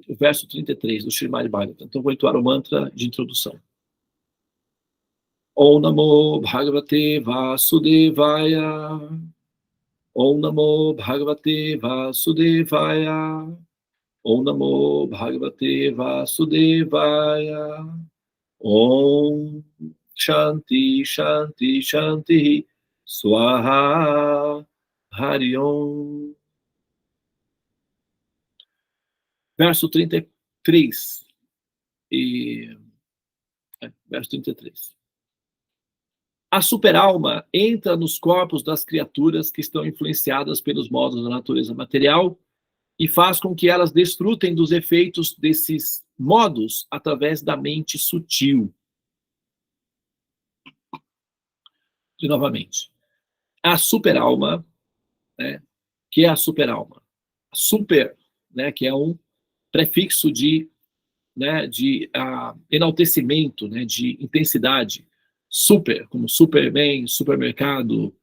o verso 33 do Srimad Bhagavatam. Então, vou entoar o mantra de introdução. Om Namo Bhagavate Vasudevaya. Om Namo Bhagavate Vasudevaya. Om Namo Bhagavate Vasudevaya. Om Shanti Shanti Shanti Swaha Hari Om. Verso 33. Verso 33. A superalma entra nos corpos das criaturas que estão influenciadas pelos modos da natureza material e faz com que elas desfrutem dos efeitos desses modos através da mente sutil. E novamente, a superalma, né, que é a superalma? Super, né, que é um prefixo de enaltecimento, né, de intensidade. Super, como Superman, supermercado,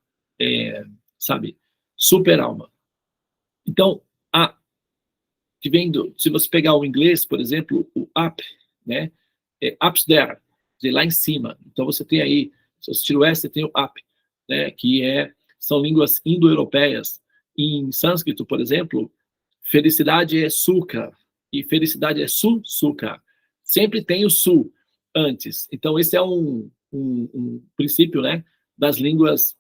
sabe? Superalma. Então, que vem se você pegar o inglês, por exemplo, o up, né? Up there, dizer, lá em cima. Então você tem aí, se você tira o S, você tem o up, né? Que são línguas indo-europeias. Em sânscrito, por exemplo, felicidade é sukha e felicidade é sukha. Sempre tem o su antes. Então esse é um princípio, né, das línguas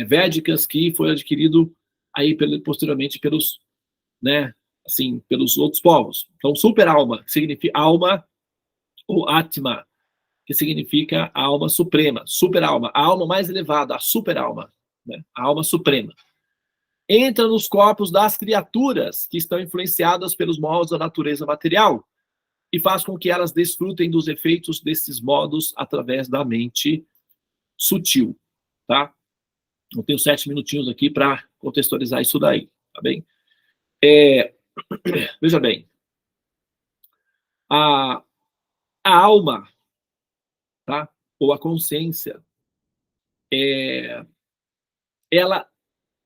védicas que foi adquirido aí posteriormente pelos, né, assim, pelos outros povos. Então, super-alma, que significa alma, ou atma, que significa a alma suprema, super-alma, a alma mais elevada, a super-alma, né, a alma suprema. Entra nos corpos das criaturas que estão influenciadas pelos modos da natureza material e faz com que elas desfrutem dos efeitos desses modos através da mente sutil, tá? Eu tenho 7 minutinhos aqui para contextualizar isso daí, tá bem? Veja bem, a alma, tá? Ou a consciência, ela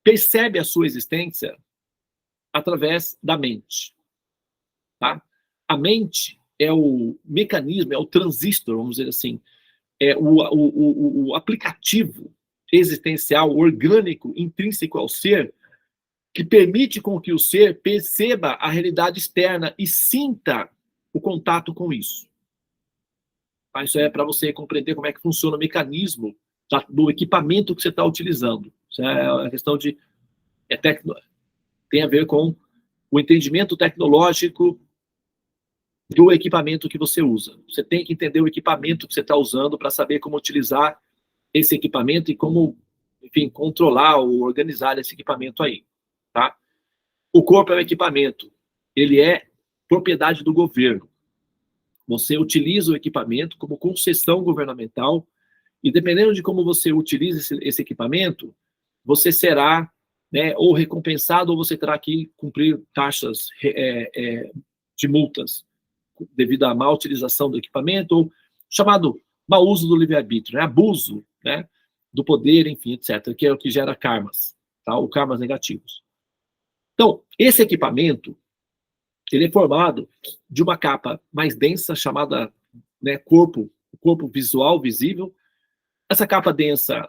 percebe a sua existência através da mente, tá? A mente é o mecanismo, é o transistor, vamos dizer assim, é o aplicativo existencial, orgânico, intrínseco ao ser, que permite com que o ser perceba a realidade externa e sinta o contato com isso. Tá? Isso é para você compreender como é que funciona o mecanismo do equipamento que você está utilizando. Isso é uma questão de... tem a ver com o entendimento tecnológico do equipamento que você usa. Você tem que entender o equipamento que você está usando para saber como utilizar esse equipamento e como, enfim, controlar ou organizar esse equipamento aí, tá? O corpo é um equipamento. Ele é propriedade do governo. Você utiliza o equipamento como concessão governamental e, dependendo de como você utiliza esse equipamento, você será, né, ou recompensado ou você terá que cumprir taxas de multas devido à má utilização do equipamento, ou chamado mau uso do livre-arbítrio, né, abuso, né, do poder, enfim, etc., que é o que gera karmas, tá, ou karmas negativos. Então, esse equipamento, ele é formado de uma capa mais densa, chamada, né, corpo visual, visível. Essa capa densa,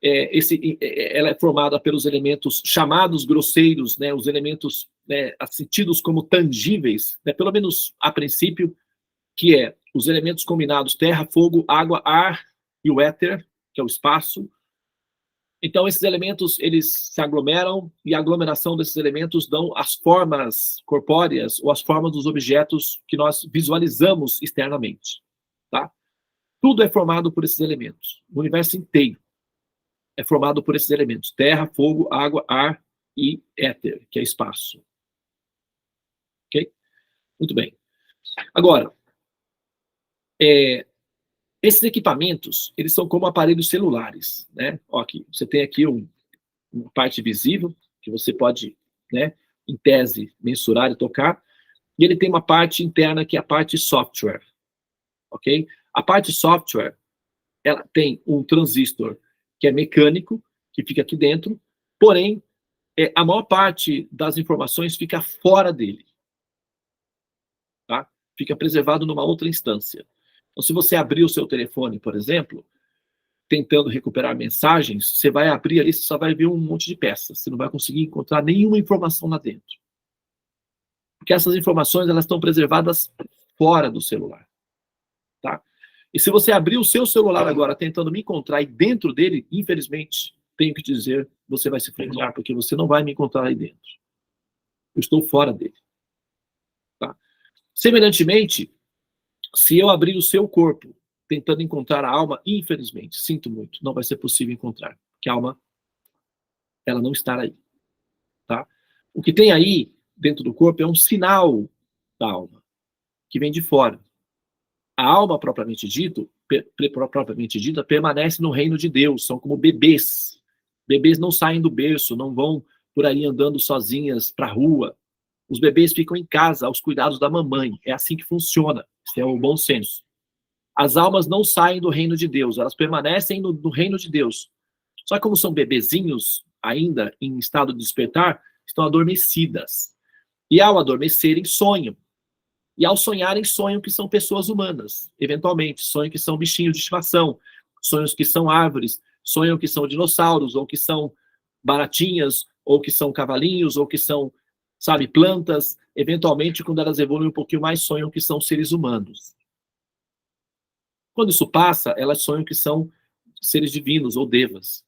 ela é formada pelos elementos chamados grosseiros, né, os elementos, né, tidos como tangíveis, né, pelo menos a princípio, que é os elementos combinados terra, fogo, água, ar e o éter, que é o espaço. Então, esses elementos, eles se aglomeram, e a aglomeração desses elementos dão as formas corpóreas ou as formas dos objetos que nós visualizamos externamente, tá? Tudo é formado por esses elementos. O universo inteiro é formado por esses elementos: terra, fogo, água, ar e éter, que é espaço. Ok? Muito bem. Agora, esses equipamentos, eles são como aparelhos celulares, né? Ó, aqui, você tem aqui uma parte visível, que você pode, né, em tese, mensurar e tocar, e ele tem uma parte interna, que é a parte software, ok? A parte software, ela tem um transistor que é mecânico, que fica aqui dentro, porém, a maior parte das informações fica fora dele, fica preservado numa outra instância. Então, se você abrir o seu telefone, por exemplo, tentando recuperar mensagens, você vai abrir ali, você só vai ver um monte de peças. Você não vai conseguir encontrar nenhuma informação lá dentro. Porque essas informações, elas estão preservadas fora do celular. Tá? E se você abrir o seu celular agora tentando me encontrar aí dentro dele, infelizmente, tenho que dizer, você vai se frustrar, porque você não vai me encontrar aí dentro. Eu estou fora dele. Tá? Semelhantemente, se eu abrir o seu corpo tentando encontrar a alma, infelizmente, sinto muito, não vai ser possível encontrar, porque a alma, ela não está aí. Tá? O que tem aí dentro do corpo é um sinal da alma, que vem de fora. A alma propriamente dita permanece no reino de Deus, são como bebês. Bebês não saem do berço, não vão por aí andando sozinhas para a rua. Os bebês ficam em casa, aos cuidados da mamãe. É assim que funciona. Isso é o bom senso. As almas não saem do reino de Deus, elas permanecem no reino de Deus. Só que como são bebezinhos, ainda em estado de despertar, estão adormecidas. E ao adormecerem, sonham. E ao sonharem, sonham que são pessoas humanas, eventualmente. Sonham que são bichinhos de estimação, sonham que são árvores, sonham que são dinossauros, ou que são baratinhas, ou que são cavalinhos, ou que são, sabe, plantas. Eventualmente, quando elas evoluem um pouquinho mais, sonham que são seres humanos. Quando isso passa, elas sonham que são seres divinos ou devas.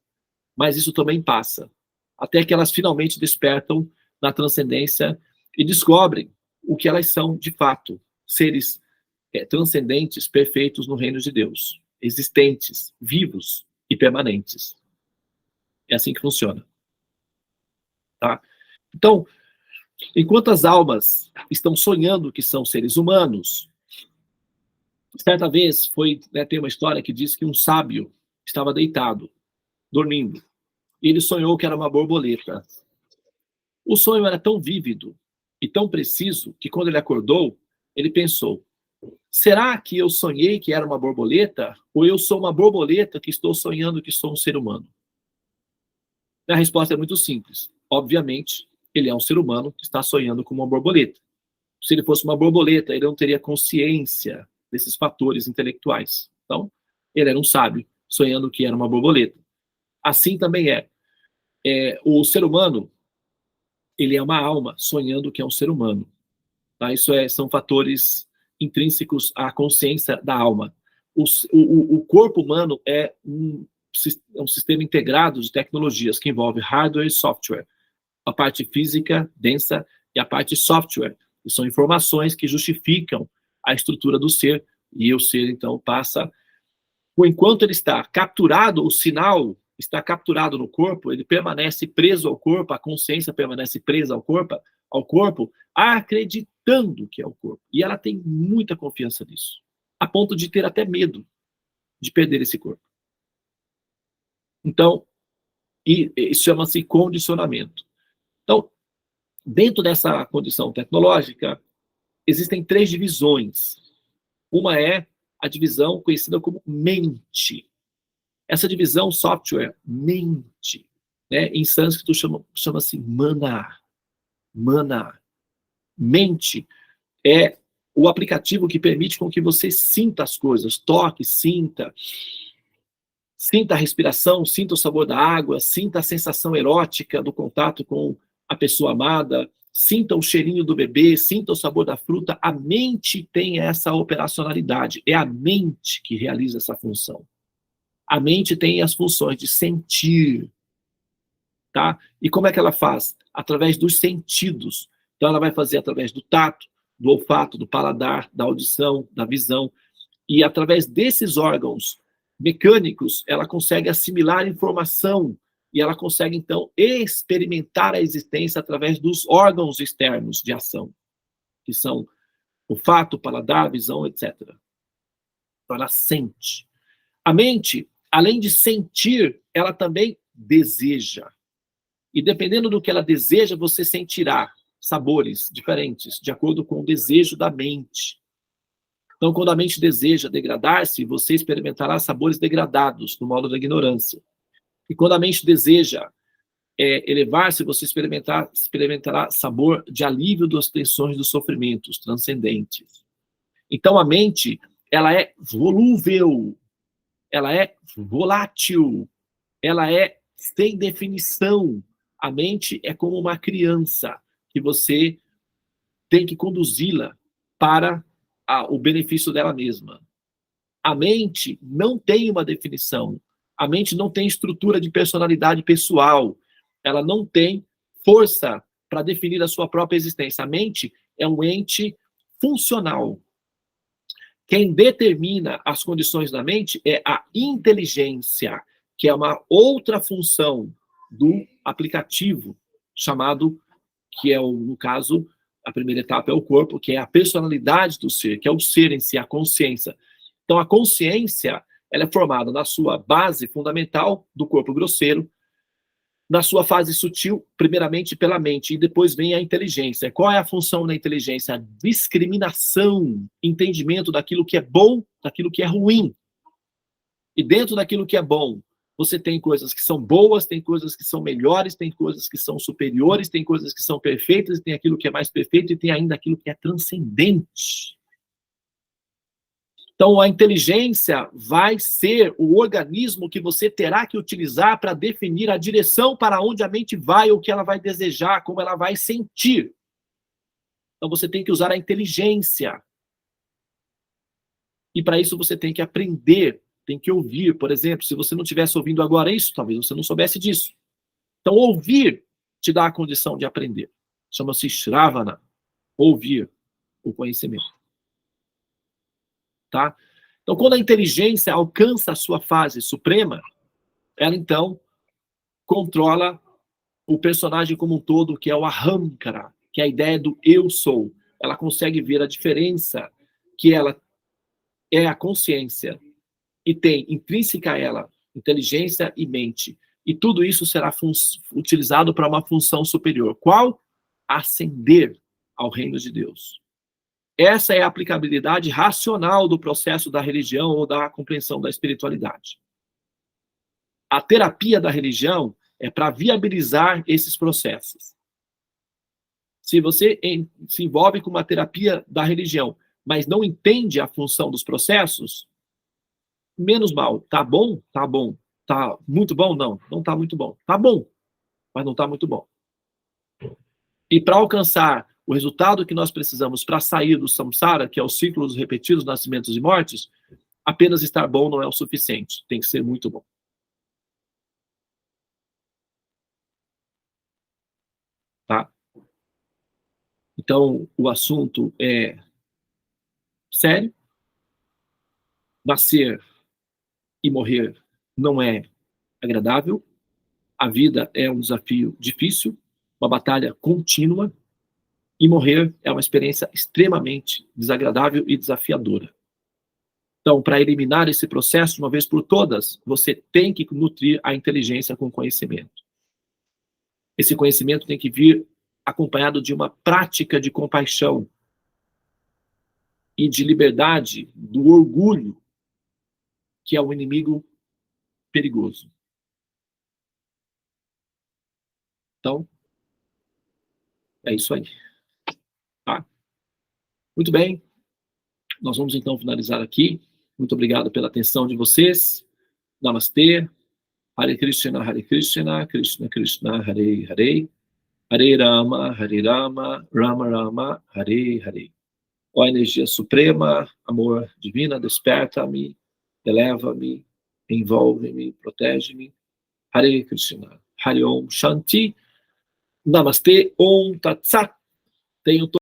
Mas isso também passa. Até que elas finalmente despertam na transcendência e descobrem o que elas são de fato. Seres transcendentes, perfeitos no reino de Deus. Existentes, vivos e permanentes. É assim que funciona. Tá? Então, enquanto as almas estão sonhando que são seres humanos, certa vez tem uma história que diz que um sábio estava deitado, dormindo, e ele sonhou que era uma borboleta. O sonho era tão vívido e tão preciso que quando ele acordou, ele pensou: será que eu sonhei que era uma borboleta? Ou eu sou uma borboleta que estou sonhando que sou um ser humano? E a resposta é muito simples. Obviamente, ele é um ser humano que está sonhando com uma borboleta. Se ele fosse uma borboleta, ele não teria consciência desses fatores intelectuais. Então, ele era um sábio, sonhando que era uma borboleta. Assim também o ser humano, ele é uma alma, sonhando que é um ser humano. Tá? Isso são fatores intrínsecos à consciência da alma. O corpo humano é um sistema integrado de tecnologias que envolve hardware e software. A parte física, densa, e a parte software, que são informações que justificam a estrutura do ser, e o ser, então, passa... Enquanto ele está capturado, o sinal está capturado no corpo, ele permanece preso ao corpo, a consciência permanece presa ao corpo, acreditando que é o corpo. E ela tem muita confiança nisso, a ponto de ter até medo de perder esse corpo. Então, isso chama-se condicionamento. Então, dentro dessa condição tecnológica, existem 3 divisões. Uma é a divisão conhecida como mente. Essa divisão, software, mente. Né? Em sânscrito chama-se mana. Mana. Mente é o aplicativo que permite com que você sinta as coisas, toque, sinta a respiração, sinta o sabor da água, sinta a sensação erótica do contato com a pessoa amada, sinta o cheirinho do bebê, sinta o sabor da fruta. A mente tem essa operacionalidade, é a mente que realiza essa função. A mente tem as funções de sentir, tá? E como é que ela faz? Através dos sentidos. Então ela vai fazer através do tato, do olfato, do paladar, da audição, da visão. E através desses órgãos mecânicos, ela consegue assimilar informação e ela consegue, então, experimentar a existência através dos órgãos externos de ação, que são olfato, paladar, visão, etc. Então ela sente. A mente, além de sentir, ela também deseja. E dependendo do que ela deseja, você sentirá sabores diferentes, de acordo com o desejo da mente. Então, quando a mente deseja degradar-se, você experimentará sabores degradados, no modo da ignorância. E quando a mente deseja elevar-se, você experimentará sabor de alívio das tensões dos sofrimentos transcendentes. Então a mente, ela é volúvel, ela é volátil, ela é sem definição. A mente é como uma criança que você tem que conduzi-la para o benefício dela mesma. A mente não tem uma definição. A mente não tem estrutura de personalidade pessoal. Ela não tem força para definir a sua própria existência. A mente é um ente funcional. Quem determina as condições da mente é a inteligência, que é uma outra função do aplicativo, chamado, que é, no caso, a primeira etapa é o corpo, que é a personalidade do ser, que é o ser em si, a consciência. Então, a consciência, ela é formada na sua base fundamental do corpo grosseiro, na sua fase sutil, primeiramente pela mente, e depois vem a inteligência. Qual é a função da inteligência? A discriminação, entendimento daquilo que é bom, daquilo que é ruim. E dentro daquilo que é bom, você tem coisas que são boas, tem coisas que são melhores, tem coisas que são superiores, tem coisas que são perfeitas, tem aquilo que é mais perfeito e tem ainda aquilo que é transcendente. Então, a inteligência vai ser o organismo que você terá que utilizar para definir a direção para onde a mente vai, o que ela vai desejar, como ela vai sentir. Então, você tem que usar a inteligência. E para isso você tem que aprender, tem que ouvir. Por exemplo, se você não estivesse ouvindo agora isso, talvez você não soubesse disso. Então, ouvir te dá a condição de aprender. Chama-se Shravana, ouvir o conhecimento. Tá? Então, quando a inteligência alcança a sua fase suprema, ela então controla o personagem como um todo, que é o Ahamkara, que é a ideia do eu sou. Ela consegue ver a diferença que ela é a consciência e tem intrínseca a ela inteligência e mente. E tudo isso será utilizado para uma função superior. Qual? Ascender ao reino de Deus. Essa é a aplicabilidade racional do processo da religião ou da compreensão da espiritualidade. A terapia da religião é para viabilizar esses processos. Se você se envolve com uma terapia da religião, mas não entende a função dos processos, menos mal. Tá bom? Tá bom. Tá muito bom? Não, não tá muito bom. Tá bom, mas não tá muito bom. E para alcançar o resultado que nós precisamos para sair do samsara, que é o ciclo dos repetidos nascimentos e mortes, apenas estar bom não é o suficiente. Tem que ser muito bom. Tá? Então, o assunto é sério. Nascer e morrer não é agradável. A vida é um desafio difícil, uma batalha contínua. E morrer é uma experiência extremamente desagradável e desafiadora. Então, para eliminar esse processo, de uma vez por todas, você tem que nutrir a inteligência com conhecimento. Esse conhecimento tem que vir acompanhado de uma prática de compaixão e de liberdade do orgulho, que é um inimigo perigoso. Então, é isso aí. Tá? Muito bem. Nós vamos então finalizar aqui. Muito obrigado pela atenção de vocês. Namastê. Hare Krishna, Krishna Krishna, Hare Hare. Hare Rama, Rama Rama, Hare Hare. Ó energia suprema, amor divina, desperta-me, eleva-me, envolve-me, protege-me. Hare Krishna. Hare Om Shanti. Namastê. Om Tat Sat. Tenho